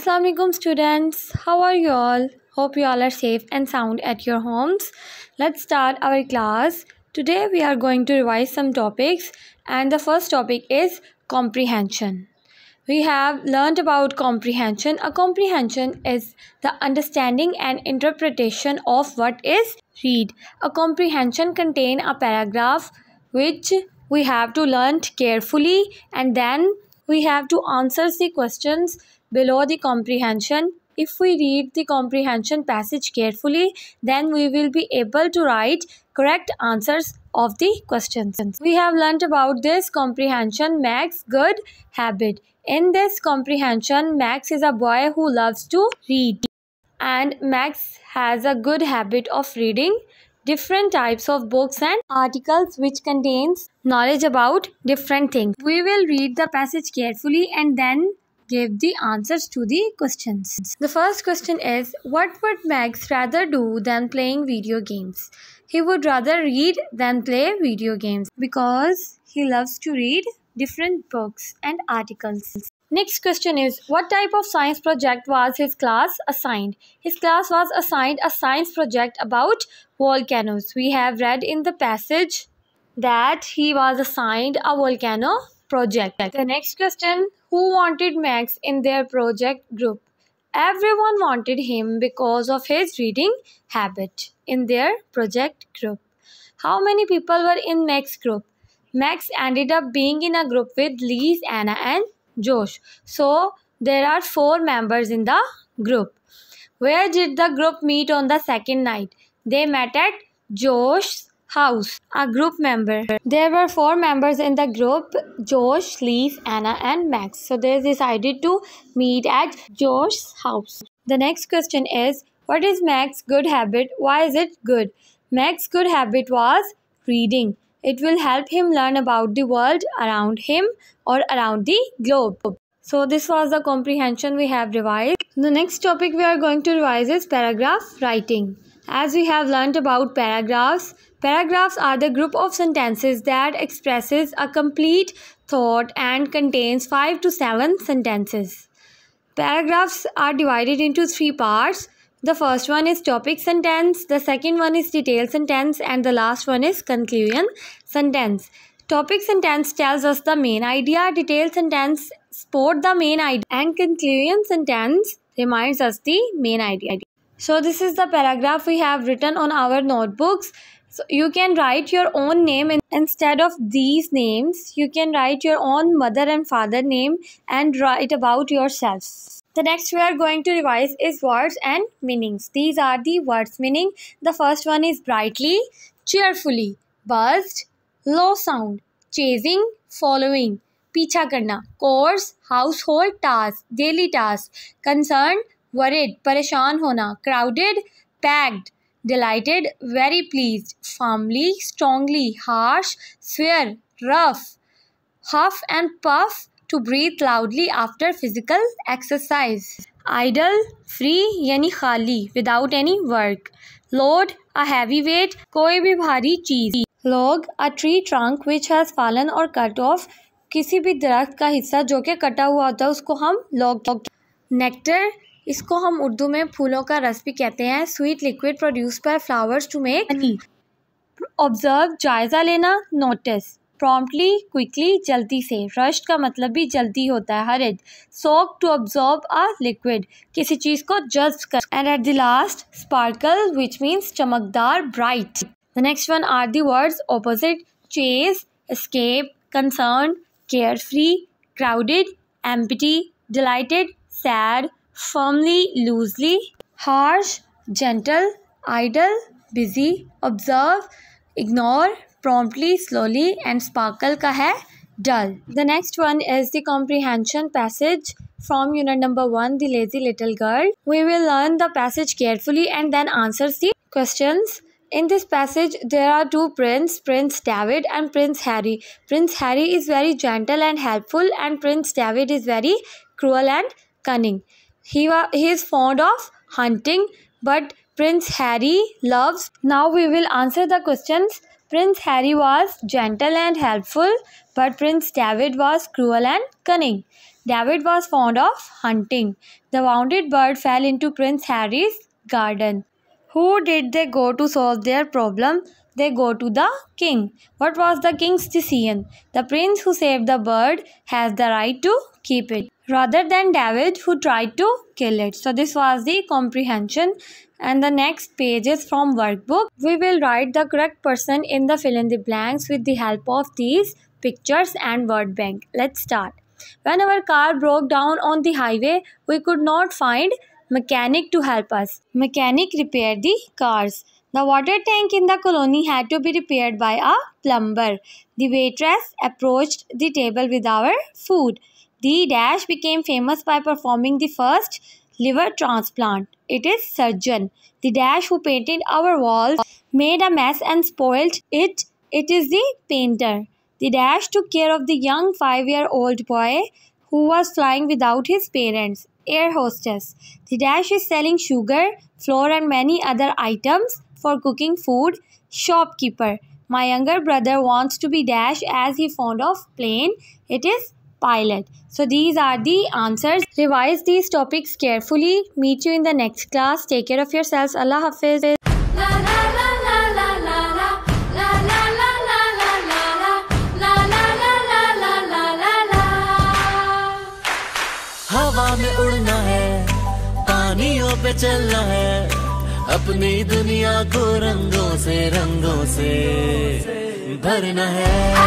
Assalamualaikum students, how are you all? Hope you all are safe and sound at your homes. Let's start our class. Today we are going to revise some topics, and the first topic is comprehension. We have learned about comprehension. A comprehension is the understanding and interpretation of what is read. A comprehension contains a paragraph which we have to learn carefully, and then we have to answer the questions below the comprehension. If we read the comprehension passage carefully, then we will be able to write correct answers of the questions. We have learnt about this comprehension Max good habit. In this comprehension, Max is a boy who loves to read, and Max has a good habit of reading different types of books and articles which contains knowledge about different things. We will read the passage carefully and then give the answers to the questions. The first question is, what would Max rather do than playing video games? He would rather read than play video games because he loves to read different books and articles. Next question is, what type of science project was his class assigned? His class was assigned a science project about volcanoes. We have read in the passage that he was assigned a volcano project. The next question, who wanted Max in their project group? Everyone wanted him because of his reading habit in their project group. How many people were in Max's group? Max ended up being in a group with Liz, Anna and Josh. So there are 4 members in the group. Where did the group meet on the second night? They met at Josh's house. A group member. There were 4 members in the group: Josh, Liz, Anna and Max. So they decided to meet at Josh's house. The next question is, what is Max's good habit? Why is it good? Max's good habit was reading. It will help him learn about the world around him or around the globe. So this was the comprehension we have revised. The next topic we are going to revise is paragraph writing. As we have learnt about paragraphs, paragraphs are the group of sentences that expresses a complete thought and contains 5 to 7 sentences. Paragraphs are divided into 3 parts. The first one is topic sentence, the second one is detail sentence, and the last one is conclusion sentence. Topic sentence tells us the main idea, detail sentence support the main idea, and conclusion sentence reminds us the main idea. So this is the paragraph we have written on our notebooks. So you can write your own name instead of these names. You can write your own mother and father name and write about yourself. The next we are going to revise is words and meanings. These are the words meaning. The first one is brightly, cheerfully, buzzed, low sound, chasing, following, पीछा करना, course, household task, daily task, concerned, worried, परेशान होना, crowded, packed, delighted, very pleased, firmly, strongly, harsh, swear, rough, huff and puff, to breathe loudly after physical exercise. Idle, free यानी खाली, without any work. Load, a heavy weight, कोई भी भारी चीज. Log, a tree trunk which has fallen or cut off, किसी भी दरख्त का हिस्सा जो कि कटा हुआ होता है उसको हम log. Nectar, इसको हम उर्दू में फूलों का रस भी कहते हैं. Sweet liquid produced by flowers to make honey. Observe, जायजा लेना, notice. Promptly, quickly, जल्दी से. Rushed का मतलब भी जल्दी होता है, hurried. Soak, to absorb a liquid, किसी चीज़ को जज्ब कर. And at the last, sparkle, which means चमकदार, bright. The next one are the words opposite: chase, escape, concerned, carefree, crowded, empty, delighted, sad, firmly, loosely, harsh, gentle, idle, busy, observe, ignore, promptly, slowly, and sparkle का है dull. The next one is the comprehension passage from unit number 1, the lazy little girl. We will learn the passage carefully and then answer the questions. In this passage, there are 2 princes, Prince David and Prince Harry. Prince Harry is very gentle and helpful, and Prince David is very cruel and cunning. He is fond of hunting, but Prince Harry loves. Now we will answer the questions. Prince Harry was gentle and helpful, but Prince David was cruel and cunning. David was fond of hunting. The wounded bird fell into Prince Harry's garden. Who did they go to solve their problem? They go to the king. What was the king's decision? The prince who saved the bird has the right to keep it, rather than David who tried to kill it. So this was the comprehension. And the next page is from workbook. We will write the correct person in the fill in the blanks with the help of these pictures and word bank. Let's start. When our car broke down on the highway, we could not find mechanic to help us. Mechanic repaired the cars. The water tank in the colony had to be repaired by a plumber. The waitress approached the table with our food. The dash became famous by performing the first liver transplant. It is surgeon. The dash who painted our walls made a mess and spoiled it. It is the painter. The dash took care of the young 5-year-old boy who was flying without his parents. Air hostess. The dash is selling sugar, flour and many other items for cooking food. Shopkeeper. My younger brother wants to be dash as he fond of plane. It is pilot. So these are the answers. Revise these topics carefully. Meet you in the next class. Take care of yourselves. Allah Hafiz. हवा में उड़ना है, पानियों पे चलना है, अपनी दुनिया को रंगों से भरना है।